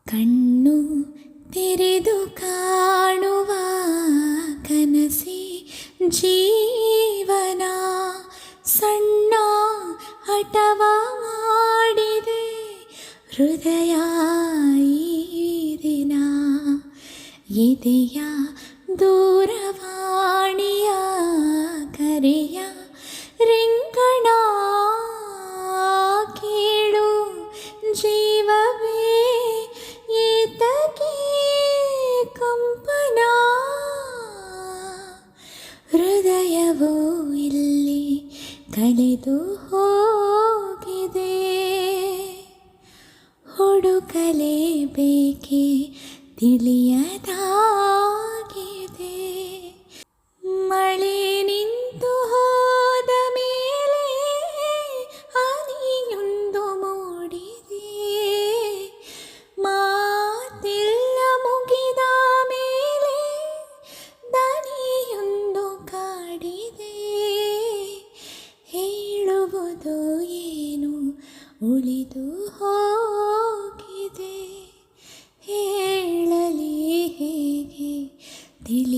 ಕಣ್ಣು ತೆರೆದು ಕಾಣುವ ಕನಸಿ ಜೀವನ ಸಣ್ಣ ಹಠವ ಮಾಡಿದೆ ಹೃದಯ ಈ ದಿನ ಎದೆಯ ದೂರವಾಣಿಯ ಕರೆಯ ರಿಂಗಣ ಕೇಳು ಜೀವವೇ ಏತಕ್ಕೆ ಕಂಪನ ಹೃದಯವೋ ಇಲ್ಲಿ ಕಳೆದು ಹೋಗಿದೆ ಹುಡುಕಲೇಬೇಕೆ ತಿಳಿಯದಾಗಿದೆ ಮಳೆ ನಿಂತು ಹೋದ ಮೇಲೆ ಹನಿಯೊಂದು ಮೂಡಿದೆ ಮಾತೆಲ್ಲ ಮುಗಿದ ಮೇಲೆ ದನಿಯೊಂದು ಕಾಡಿದೆ ಹೇಳುವುದು ಏನು ಉಳಿದು ಹೋಗಿದೆ ಹೇಳಲಿ ಹೇಗೆ ತಿಳಿ